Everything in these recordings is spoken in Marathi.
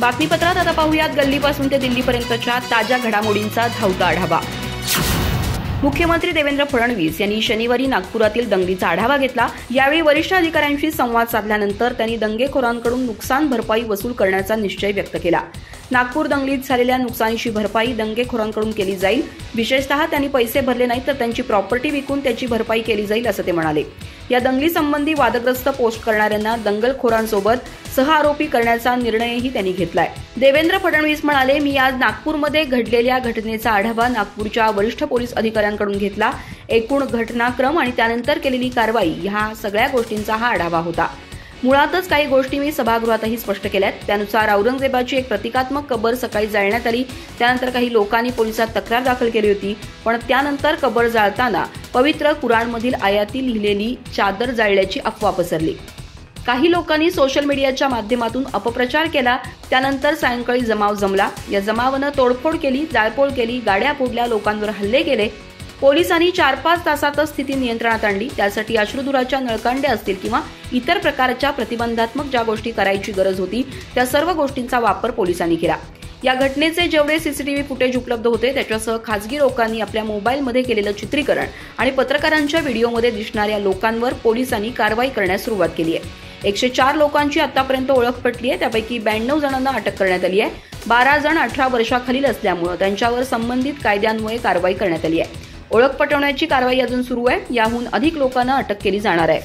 बातमीपत्रात आता पाहूयात गल्लीपासून ते दिल्लीपर्यंतच्या ताज्या घडामोडींचा धावता आढावा। मुख्यमंत्री देवेंद्र फडणवीस यांनी शनिवारी नागपुरातील दंगलीचा आढावा घेतला। यावेळी वरिष्ठ अधिकाऱ्यांशी संवाद साधल्यानंतर त्यांनी दंगेखोरांकडून नुकसान भरपाई वसूल करण्याचा निश्चय व्यक्त केला। नागपूर दंगलीत झालेल्या नुकसानीची भरपाई दंगेखोरांकडून केली जाईल। विशेषतः त्यांनी पैसे भरले नाहीत तर त्यांची प्रॉपर्टी विकून त्याची भरपाई केली जाईल असं ते म्हणाले। या दंगलीसंबंधी वादग्रस्त पोस्ट करणाऱ्यांना दंगलखोरांसोबत सहआरोपी करण्याचा निर्णयही त्यांनी घेतलाय। देवेंद्र फडणवीस म्हणाले, मी आज नागपूरमध्ये घडलेल्या घटनेचा आढावा नागपूरच्या वरिष्ठ पोलीस अधिकाऱ्यांकडून घेतला। एकूण घटनाक्रम आणि त्यानंतर केलेली कारवाई ह्या सगळ्या गोष्टींचा हा आढावा होता। मुळातच काही गोष्टी मी सभागृहातही स्पष्ट केल्यात। त्यानुसार औरंगजेबाची एक प्रतिकात्मक कबर सकाळी जाळण्यात आली। त्यानंतर काही लोकांनी पोलिसात तक्रार दाखल केली होती, पण त्यानंतर कबर जाळताना पवित्र कुराणमधील आयाती लिहिलेली चादर जाळल्याची अफवा पसरली। काही लोकांनी सोशल मीडियाच्या माध्यमातून अपप्रचार केला। त्यानंतर सायंकाळी जमाव जमला। या जमावानं तोडफोड केली, जाळपोळ केली, गाड्या फोडल्या, लोकांवर हल्ले केले। पोलिसांनी 4-5 तासातच स्थिती नियंत्रणात आणली। त्यासाठी अश्रुधुराच्या नळकांड्या असतील किंवा इतर प्रकारच्या प्रतिबंधात्मक ज्या गोष्टी करायची गरज होती त्या सर्व गोष्टींचा वापर पोलिसांनी केला। या घटनेचे जेवढे सीसीटीव्ही फुटेज उपलब्ध होते त्याच्यासह खासगी लोकांनी आपल्या मोबाईलमध्ये केलेलं चित्रीकरण आणि पत्रकारांच्या व्हिडिओमध्ये दिसणाऱ्या लोकांवर पोलिसांनी कारवाई करण्यास सुरुवात केली आहे। 104 लोकांची आतापर्यंत ओळख पटली आहे। त्यापैकी 92 जणांना अटक करण्यात आली आहे। 12 जण 18 वर्षाखालील असल्यामुळे त्यांच्यावर संबंधित कायद्यान्वये कारवाई करण्यात आली आहे। ओळख पटवण्याची कारवाई अजून सुरू आहे। याहून अधिक लोकांना अटक केली जाणार आहे।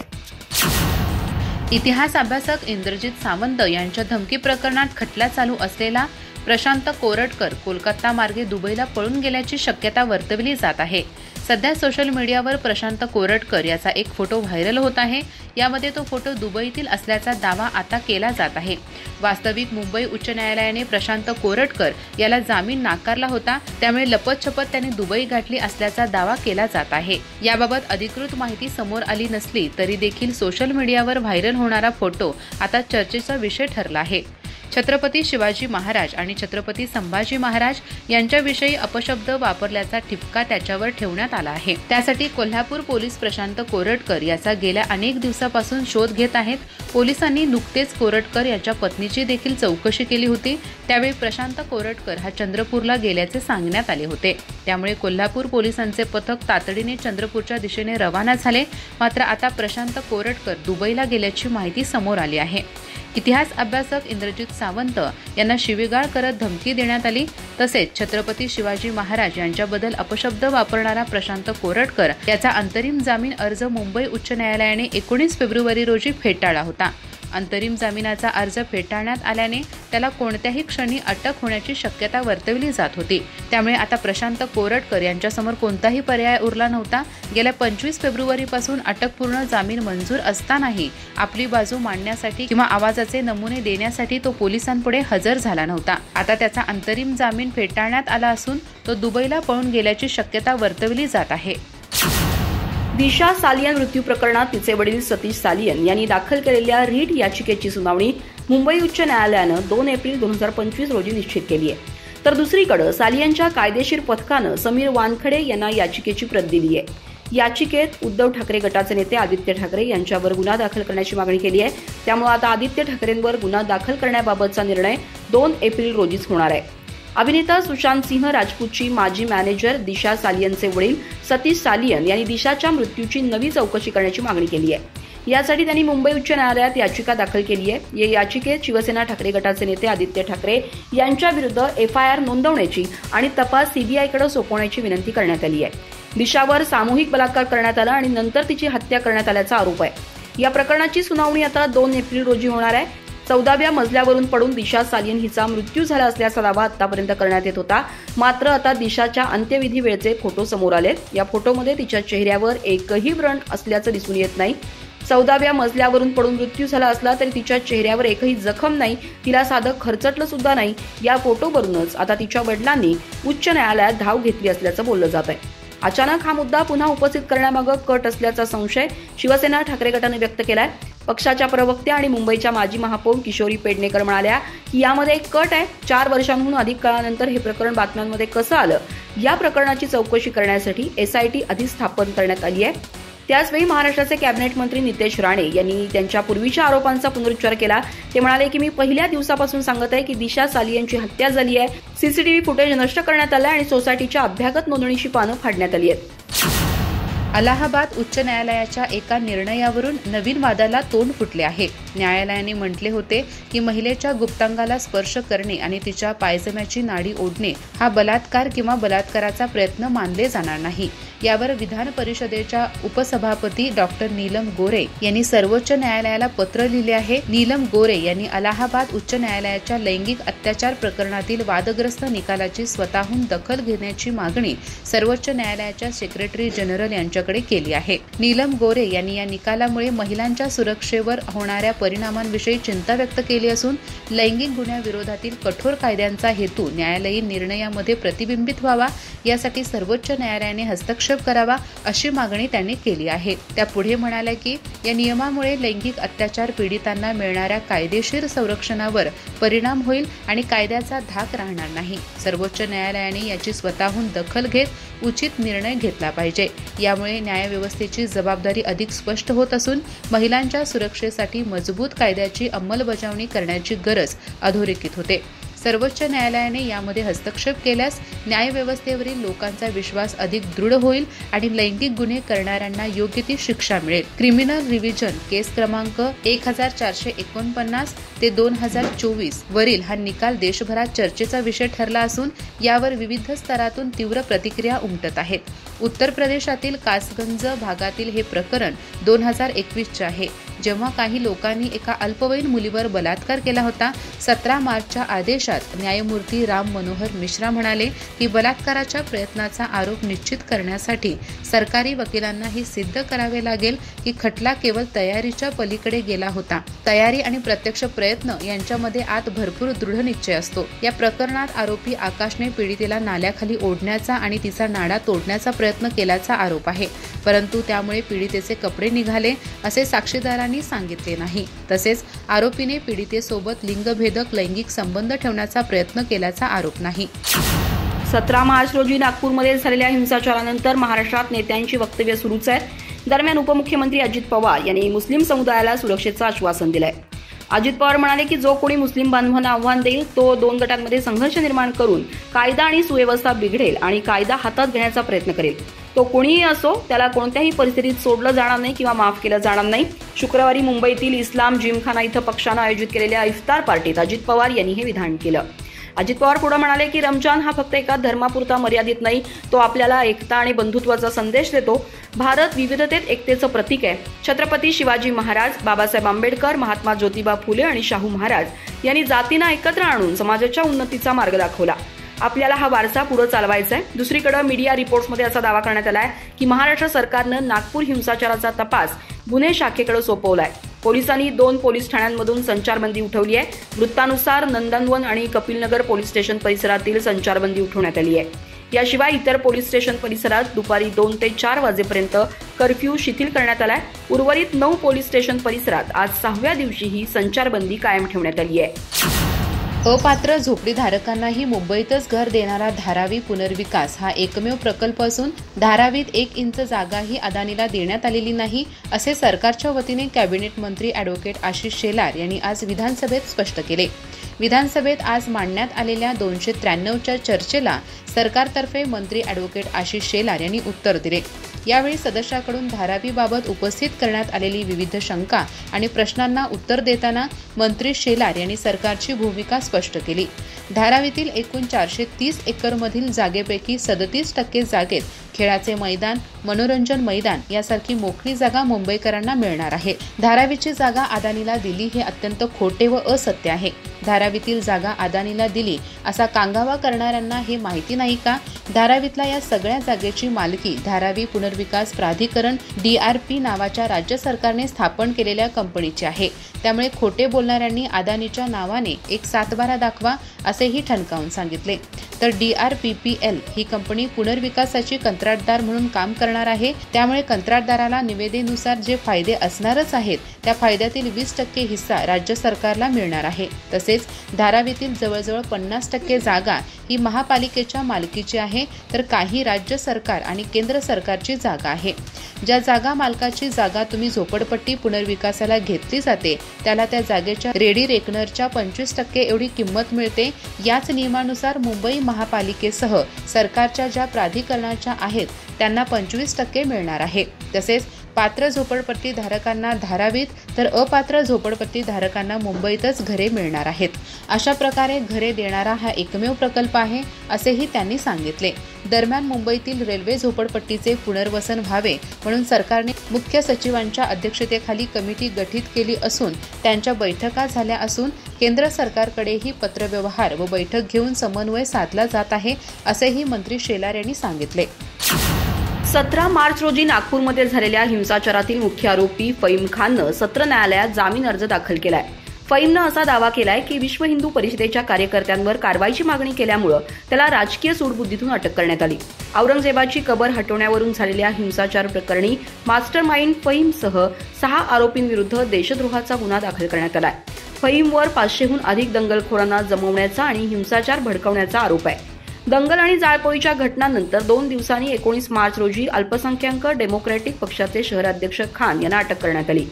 इतिहास अभ्यासक इंद्रजित सावंत यांच्या धमकी प्रकरणात खटला चालू असलेला प्रशांत कोरटकर कोलकाता मार्गे दुबईला पळून गेल्याची शक्यता वर्तवली जात आहे। सध्या सोशल मीडियावर प्रशांत कोरटकर याचा एक फोटो व्हायरल होत आहे। यामध्ये तो फोटो दुबईतील असल्याचा दावा आता केला जात आहे। वास्तविक मुंबई उच्च न्यायालयाने प्रशांत कोरटकर याला जामीन नाकारला होता, त्यामुळे लपतछपत त्याने दुबई गाठली असल्याचा दावा केला जात आहे। याबाबत अधिकृत माहिती समोर आली नसली तरी देखील सोशल मीडियावर व्हायरल होणारा फोटो आता चर्चेचा विषय ठरला आहे। छत्रपती शिवाजी महाराज आणि छत्रपती संभाजी महाराज यांच्याविषयी अपशब्द वापरल्याचा ठिपका त्याच्यावर ठेवण्यात आला आहे। त्यासाठी कोल्हापूर पोलीस प्रशांत कोरटकर याचा गेल्या अनेक दिवसापासून शोध घेत आहेत। पोलिसांनी नुकतेच कोरटकर याच्या पत्नीची देखील चौकशी केली होती। त्यावेळी प्रशांत कोरटकर हा चंद्रपूरला गेल्याचे सांगण्यात आले होते। त्यामुळे कोल्हापूर पोलिसांचे पथक तातडीने चंद्रपूरच्या दिशेने रवाना झाले। मात्र आता प्रशांत कोरटकर दुबईला गेल्याची माहिती समोर आली आहे। इतिहास अभ्यासक इंद्रजित सावंत यांना शिवीगाळ करत धमकी देण्यात आली। तसेच छत्रपती शिवाजी महाराज यांच्याबद्दल अपशब्द वापरणारा प्रशांत कोरटकर याचा अंतरिम जामीन अर्ज मुंबई उच्च न्यायालयाने 19 फेब्रुवारी रोजी फेटाळला होता। अंतरिम जामिनाचा अर्ज फेटाळण्यात आल्याने त्याला कोणत्याही क्षणी अटक होण्याची शक्यता वर्तवली जात होती। त्यामुळे आता प्रशांत कोरटकर यांच्यासमोर कोणताही पर्याय उरला नव्हता। गेल्या 25 फेब्रुवारीपासून अटकपूर्ण जामीन मंजूर असतानाही आपली बाजू मांडण्यासाठी किंवा आवाजाचे नमुने देण्यासाठी तो पोलिसांपुढे हजर झाला नव्हता। आता त्याचा अंतरिम जामीन फेटाळण्यात आला असून तो दुबईला पळून गेल्याची शक्यता वर्तवली जात आहे। दिशा सालियन मृत्यू प्रकरणात तिचे वडील सतीश सालियन यांनी दाखल केलेल्या रीट याचिकेची सुनावणी मुंबई उच्च न्यायालयानं 2 एप्रिल 2025 रोजी निश्चित केली आहे। तर दुसरीकडे सालियनच्या कायदेशीर पथकानं समीर वानखडे यांना याचिकेची प्रत दिली आहे। याचिकेत उद्धव ठाकरे गटाचे नेते आदित्य ठाकरे यांच्यावर गुन्हा दाखल करण्याची मागणी केली आहे। त्यामुळे आता आदित्य ठाकरेंवर गुन्हा दाखल करण्याबाबतचा निर्णय 2 एप्रिल रोजीच होणार आहे। अभिनेता सुशांत सिंह राजपूतची माजी मॅनेजर दिशा सालियनचे वडील सतीश सालियन यांनी दिशाच्या मृत्यूची नवी चौकशी करण्याची मागणी केली आहे। यासाठी त्यांनी मुंबई उच्च न्यायालयात याचिका दाखल केली आहे। या याचिकेत शिवसेना ठाकरे गटाचे नेते आदित्य ठाकरे यांच्याविरुद्ध FIR नोंदवण्याची आणि तपास CBIकडे सोपवण्याची विनंती करण्यात आली आहे। दिशावर सामूहिक बलात्कार करण्यात आला आणि नंतर तिची हत्या करण्यात आल्याचा आरोप आहे। या प्रकरणाची सुनावणी आता 2 एप्रिल रोजी होणार आहे। 14व्या मजल्यावरून पडून दिशा सालियन हिचा मृत्यू झाला असल्याचा दावा आतापर्यंत करण्यात येत होता। मात्र आता दिशाच्या अंत्यविधी वेळचे फोटो समोर आलेत। या फोटोमध्ये तिच्या चेहऱ्यावर एकही व्रण असल्याचं दिसून येत नाही। 14व्या मजल्यावरून पडून मृत्यू झाला असला तरी तिच्या चेहऱ्यावर एकही जखम नाही, तिला साधं खरचटलं सुद्धा नाही। या फोटोवरूनच आता तिच्या वडिलांनी उच्च न्यायालयात धाव घेतली असल्याचं बोललं जात आहे। अचानक हा मुद्दा पुन्हा उपस्थित करण्यामागे कट असल्याचा संशय शिवसेना ठाकरे गटाने व्यक्त केलाय। पक्षाच्या प्रवक्त्या आणि मुंबईच्या माजी महापौर किशोरी पेडणेकर म्हणाल्या की यामध्ये एक कट आहे। 4 वर्षांहून अधिक काळानंतर हे प्रकरण बातम्यांमध्ये कसं आलं, या प्रकरणाची चौकशी करण्यासाठी SIT अधिस्थापन करण्यात आली आहे। त्याचवेळी महाराष्ट्राचे कॅबिनेट मंत्री नितेश राणे यांनी त्यांच्या पूर्वीच्या आरोपांचा पुनरुच्चार केला. ते म्हणाले की मी पहिल्या दिवसापासून सांगत आहे की दिशा सालियनची हत्या झाली आहे, सीसीटीव्ही फुटेज नष्ट करण्यात आलं आणि सोसायटीच्या अभ्यागत नोंदणीची पानं फाडण्यात आली आहेत. अलाहाबाद उच्च न्यायालयाच्या एका निर्णयावरून नवीन वादाला तोंड फुटले आहे. न्यायालयाने म्हटले होते की महिलेच्या गुप्तांगाला स्पर्श करणे आणि तिच्या पायजम्याची नाडी ओढणे हा बलात्कार किंवा बलात्काराचा प्रयत्न मानले जाणार नाही. यावर विधान परिषदेच्या उपसभापती डॉक्टर नीलम गोरे यांनी सर्वोच्च न्यायालयाला पत्र लिहिले आहे. नीलम गोरे यांनी अलाहाबाद उच्च न्यायालयाच्या लैंगिक अत्याचार प्रकरणातील वादग्रस्त निकालाची स्वतःहून दखल घेण्याची मागणी सर्वोच्च न्यायालयाच्या सेक्रेटरी जनरल यांच्याकडे केली आहे. नीलम गोरे यांनी या निकालामुळे महिलांच्या सुरक्षेवर होणाऱ्या परिणामांविषयी चिंता व्यक्त केली असून लैंगिक गुन्ह्याविरोधातील कठोर कायद्यांचा हेतू न्यायालयीन निर्णयामध्ये प्रतिबिंबित व्हावा यासाठी सर्वोच्च न्यायालयाने हस्तक्षेप करावा अशी मागणी त्यांनी केली आहे. त्या पुढे म्हणाल्या की या नियमामुळे लैंगिक अत्याचार पीडितांना मिळणाऱ्या कायदेशीर संरक्षणावर परिणाम होईल आणि कायद्याचा धाक राहणार नाही. सर्वोच्च न्यायालयाने याची स्वतःहून दखल घेत उचित निर्णय घेतला पाहिजे. यामुळे न्यायव्यवस्थेची जबाबदारी अधिक स्पष्ट होत असून महिलांच्या सुरक्षेसाठी मजबूत कायद्याची अंमलबजावणी करण्याची गरज अधोरेखित होते. सर्वोच्च न्यायालयाने यामध्ये हस्तक्षेप केल्यास न्यायव्यवस्थेवरील लोकांचा विश्वास अधिक दृढ होईल आणि लैंगिक गुन्हे करणाऱ्यांना योग्य ती शिक्षा मिळेल. क्रिमिनल रिव्हिजन केस क्रमांक 1449 ते 2024 वरील हा निकाल देशभरात चर्चेचा विषय ठरला असून यावर विविध स्तरातून तीव्र प्रतिक्रिया उमटत आहेत. उत्तर प्रदेशातील कासगंज भागातील हे प्रकरण 2021चे आहे, जेव्हा काही लोकांनी एका अल्पवयीन मुलीवर बलात्कार केला होता. 17 मार्चच्या आदेशात न्यायमूर्ती राम मनोहर मिश्रा म्हणाले की बलात्काराच्या प्रयत्नाचा आरोप निश्चित करण्यासाठी सरकारी वकिलांना हे सिद्ध करावे लागेल की खटला केवळ तयारीच्या पलीकडे गेला होता. तयारी आणि प्रत्यक्ष प्रयत्न यांच्यामध्ये आत भरपूर दृढ निश्चय असतो. या प्रकरणात आरोपी आकाशने पीडितेला नाल्याखाली ओढण्याचा आणि तिचा नाडा तोडण्याचा प्रयत्न केल्याचा आरोप आहे, परंतु त्यामुळे पीडितेचे कपडे निघाले असे साक्षीदारांनी सांगितले नाही. तसेच आरोपीने पीडितेसोबत लिंगभेदक लैंगिक संबंध ठेवण्याचा प्रयत्न केल्याचा आरोप नाही. 17 मार्च रोजी नागपूरमध्ये झालेल्या हिंसाचारानंतर महाराष्ट्रात नेत्यांची वक्तव्य सुरूच आहेत. दरम्यान उपमुख्यमंत्री अजित पवार यांनी मुस्लिम समुदायाला सुरक्षेचं आश्वासन दिलंय. अजित पवार म्हणाले की जो कोणी मुस्लिम बांधवांना आव्हान देईल तो 2 गटांमध्ये संघर्ष निर्माण करून कायदा आणि सुव्यवस्था बिघडेल आणि कायदा हातात घेण्याचा प्रयत्न करेल. तो कोणीही असो, त्याला कोणत्याही परिस्थितीत सोडलं जाणार नाही किंवा माफ केलं जाणार नाही. शुक्रवारी मुंबईतील इस्लाम जिमखाना इथं पक्षानं आयोजित केलेल्या इफ्तार पार्टीत अजित पवार यांनी हे विधान केलं. अजित पवार पुढे म्हणाले की रमजान हा फक्त एका धर्मापुरता मर्यादित नाही, तो आपल्याला एकता आणि बंधुत्वाचा संदेश देतो. भारत विविधतेत एकतेचं प्रतीक आहे. छत्रपती शिवाजी महाराज, बाबासाहेब आंबेडकर, महात्मा ज्योतिबा फुले आणि शाहू महाराज यांनी जातींना एकत्र आणून समाजाच्या उन्नतीचा मार्ग दाखवला. आपल्याला हा वारसा पुढे चालवायचा आहे. दुसरीकडे मीडिया रिपोर्ट्समध्ये असा दावा करण्यात आला आहे की महाराष्ट्र सरकारनं नागपूर हिंसाचाराचा तपास गुन्हे शाखेकडे सोपवलाय. पोलिसांनी 2 पोलीस ठाण्यांमधून संचारबंदी उठवली आहे. वृत्तानुसार नंदनवन आणि कपिलनगर पोलीस स्टेशन परिसरातील संचारबंदी उठवण्यात आली आहे. याशिवाय इतर पोलीस स्टेशन परिसरात दुपारी 2 ते 4 वाजेपर्यंत कर्फ्यू शिथिल करण्यात आलाय. उर्वरित 9 पोलीस स्टेशन परिसरात आज 6व्या दिवशीही संचारबंदी कायम ठेवण्यात आली आहे. अपात्र झोपडीधारकांनाही मुंबईतच घर देणारा धारावी पुनर्विकास हा एकमेव प्रकल्प असून धारावीत 1 इंच जागाही अदानीला देण्यात आलेली नाही, असे सरकारच्या वतीने कॅबिनेट मंत्री ॲडव्होकेट आशिष शेलार यांनी आज विधानसभेत स्पष्ट केले. विधानसभेत आज मांडण्यात आलेल्या 293च्या चर्चेला सरकारतर्फे मंत्री ॲडव्होकेट आशिष शेलार यांनी उत्तर दिले. यावेळी सदस्याकडून धारावीबाबत उपस्थित करण्यात आलेली विविध शंका आणि प्रश्नांना उत्तर देताना मंत्री शेलार यांनी सरकारची भूमिका स्पष्ट केली. धारावीतील एकूण 430 एकरमधील जागेपैकी 37% जागेत खेळाचे मैदान, मनोरंजन मैदान यासारखी मोकळी जागा मुंबईकरांना मिळणार आहे. धारावीची जागा अदानीला दिली हे अत्यंत खोटे व असत्य आहे. धारावीतील जागा अदानीला दिली असा कांगावा करणाऱ्यांना हे माहिती नाही का? धारावीतल्या या सगळ्या जागेची मालकी धारावी पुनर्विकास प्राधिकरण DRP नावाच्या राज्य सरकारने स्थापन केलेल्या कंपनीची आहे. त्यामुळे खोटे बोलणाऱ्यांनी अदानीच्या नावाने एक 7/12 दाखवा असेही ठणकावून सांगितले. तर DRPPL ही कंपनी पुनर्विकासाची कंत्राटदार म्हणून काम करणार आहे. त्यामुळे कंत्राटदाराला निविदेनुसार जे फायदे असणारच आहेत त्या फायद्यातील 20% हिस्सा राज्य सरकारला मिळणार आहे. तसेच धारावीतील जवळजवळ 50% जागा ही महापालिकेच्या मालकीची आहे, तर काही राज्य सरकार आणि केंद्र सरकारची जागा आहे. ज्या जागा मालकाची जागा तुम्ही झोपडपट्टी पुनर्विकासाला घेतली जाते त्याला त्या जागेच्या रेडी रेकनरच्या 25% एवढी किंमत मिळते. याच नियमानुसार मुंबई महापालिकेसह सरकारच्या ज्या प्राधिकरणाच्या आहेत त्यांना 25% मिळणार आहे. तसेच पात्र झोपडपट्टी धारकांना धारावीत तर अपात्र झोपडपट्टी धारकांना मुंबईतच घरे मिळणार आहेत. अशा प्रकारे घरे देणारा हा एकमेव प्रकल्प आहे असेही त्यांनी सांगितले. दरम्यान मुंबईतील रेल्वे झोपडपट्टीचे पुनर्वसन व्हावे म्हणून सरकारने मुख्य सचिवांच्या अध्यक्षतेखाली कमिटी गठीत केली असून त्यांच्या बैठका झाल्या असून केंद्र सरकारकडेही पत्रव्यवहार व बैठक घेऊन समन्वय साधला जात आहे असेही मंत्री शेलार यांनी सांगितले. 17 मार्च रोजी नागपूरमध्ये झालेल्या हिंसाचारातील मुख्य आरोपी फहीम खाननं सत्र न्यायालयात जामीन अर्ज दाखल केलाय. फहीमनं असा दावा केलाय की विश्व हिंदू परिषदेच्या कार्यकर्त्यांवर कारवाईची मागणी केल्यामुळे त्याला राजकीय सूडबुद्धीतून अटक करण्यात आली. औरंगजेबाची कबर हटवण्यावरून झालेल्या हिंसाचार प्रकरणी मास्टरमाइंड फहीमसह 6 आरोपींविरुद्ध देशद्रोहाचा गुन्हा दाखल करण्यात आलाय. फहीमवर 500हून अधिक दंगलखोरांना जमवण्याचा आणि हिंसाचार भडकवण्याचा आरोप आहे. दंगल आणि जाळपोळीच्या घटनांनंतर 2 दिवसांनी 19 मार्च रोजी अल्पसंख्याक डेमोक्रॅटिक पक्षाचे शहराध्यक्ष खान यांना अटक करण्यात आली.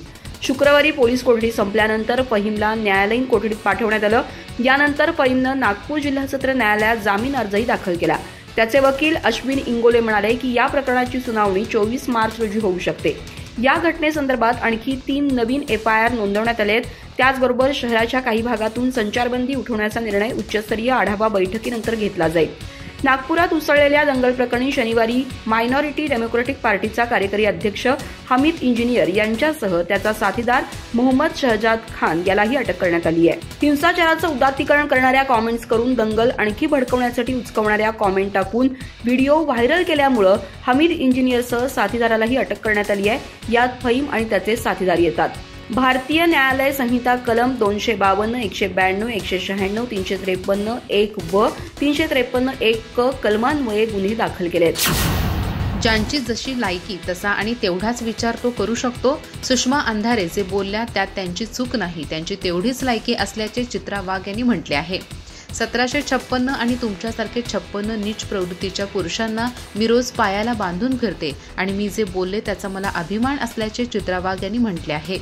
शुक्रवारी पोलीस कोठडी संपल्यानंतर फहीमला न्यायालयीन कोठडीत पाठवण्यात आलं. यानंतर फहीमनं नागपूर जिल्हा सत्र न्यायालयात जामीन अर्जही दाखल केला. त्याचे वकील अश्विन इंगोले म्हणाले की या प्रकरणाची सुनावणी 24 मार्च रोजी होऊ शकते. या घटनेसंदर्भात आणखी 3 नवीन FIR नोंदवण्यात आले आहेत. त्याचबरोबर शहराच्या काही भागातून संचारबंदी उठवण्याचा निर्णय उच्चस्तरीय आढावा बैठकीनंतर घेतला जाईल. नागपुरात उसळलेल्या दंगल प्रकरणी शनिवारी मायनॉरिटी डेमोक्रॅटिक पार्टीचा कार्यकारी अध्यक्ष हमीद इंजिनियर यांच्यासह त्याचा साथीदार मोहम्मद शहजाद खान यालाही अटक करण्यात आली आहे. हिंसाचाराचं उदात्तीकरण करणाऱ्या कॉमेंट्स करून दंगल आणखी भडकवण्यासाठी उचकवणाऱ्या कॉमेंट टाकून व्हिडिओ व्हायरल केल्यामुळे हमीद इंजिनियरसह साथीदारालाही अटक करण्यात आली आहे. यात फहीम आणि त्याचे साथीदार येतात. भारतीय न्यायालय संहिता कलम 252, 192, 196, 353, 1 व 353, 1 क कलमान्वये गुन्हे दाखल केले आहेत. ज्यांची जशी लायकी तसा आणि तेवढाच विचार तो करू शकतो. सुषमा अंधारे जे बोलल्या त्यात त्यांची चूक नाही, त्यांची तेवढीच लायकी असल्याचे चित्रा वाघ यांनी म्हटले आहे. 1756 आणि तुमच्यासारखे 56 नीच प्रवृत्तीच्या पुरुषांना मी रोज पायाला बांधून फिरते आणि मी जे बोलले त्याचा मला अभिमान असल्याचे चित्रा वाघ यांनी म्हटले आहे.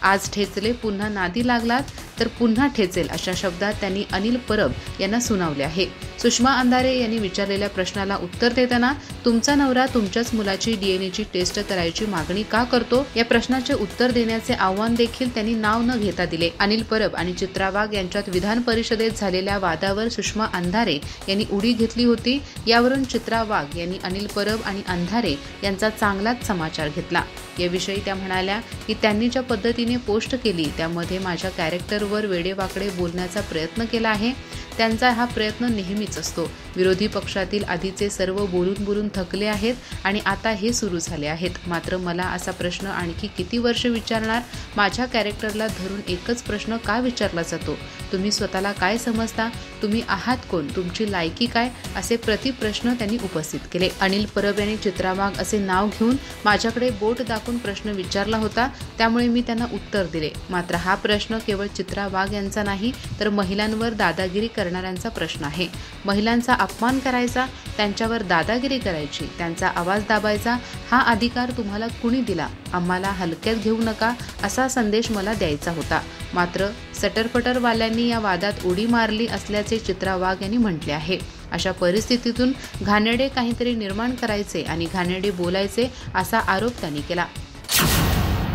आज ठेचले पुन्हा नादी लागलात तर पुन्हा ठेचेल अशा शब्दात त्यांनी अनिल परब यांना सुनावले आहे. सुषमा अंधारे यांनी विचारलेल्या प्रश्नाला उत्तर देताना तुमचा नवरा तुमच्याच मुलाची DNA टेस्ट करायची मागणी का करतो या प्रश्नाचे उत्तर देण्याचे आव्हान देखील त्यांनी नाव न घेता दिले. अनिल परब आणि चित्रा वाघ यांच्यात विधान परिषदेत झालेल्या वादावर सुषमा अंधारे यांनी उडी घेतली होती. यावरून चित्रा वाघ यांनी अनिल परब आणि अंधारे यांचा चांगलाच समाचार घेतला. याविषयी त्या म्हणाल्या की त्यांनी ज्या पद्धतीने पोस्ट केली त्यामध्ये माझ्या कॅरेक्टरवर वेडेवाकडे बोलण्याचा प्रयत्न केला आहे. त्यांचा हा प्रयत्न नेहमीच असतो. विरोधी पक्षातील आधीचे सर्व बोलून थकले आहेत आणि आता हे सुरू झाले आहेत. मात्र मला असा प्रश्न आणखी किती वर्ष विचारणार? माझ्या कॅरेक्टरला धरून एकच प्रश्न का विचारला जातो? तुम्ही स्वतःला काय समजता? तुम्ही आहात कोण? तुमची लायकी काय? असे प्रतिप्रश्न त्यांनी उपस्थित केले. अनिल परब यांनी चित्रा वाघ असे नाव घेऊन माझ्याकडे बोट दाखवून प्रश्न विचारला होता, त्यामुळे मी त्यांना उत्तर दिले. मात्र हा प्रश्न केवळ चित्रा वाघ यांचा नाही तर महिलांवर दादागिरी करणाऱ्यांचा प्रश्न आहे. महिलांचा अपमान करायचा, त्यांच्यावर दादागिरी करायची, त्यांचा आवाज दाबायचा हा अधिकार तुम्हाला कुणी दिला? आम्हाला हलक्यात घेऊ नका असा संदेश मला द्यायचा होता. मात्र सटरफटरवाल्यांनी या वादात उडी मारली असल्याचे चित्रा वाघ यांनी म्हटले आहे. अशा परिस्थितीतून घाणेरडे काहीतरी निर्माण करायचे आणि घाणेरडे बोलायचे असा आरोप त्यांनी केला.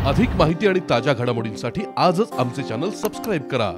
अधिक माहिती आणि ताज्या घडामोडींसाठी आजच आमचे चॅनल सबस्क्राइब करा.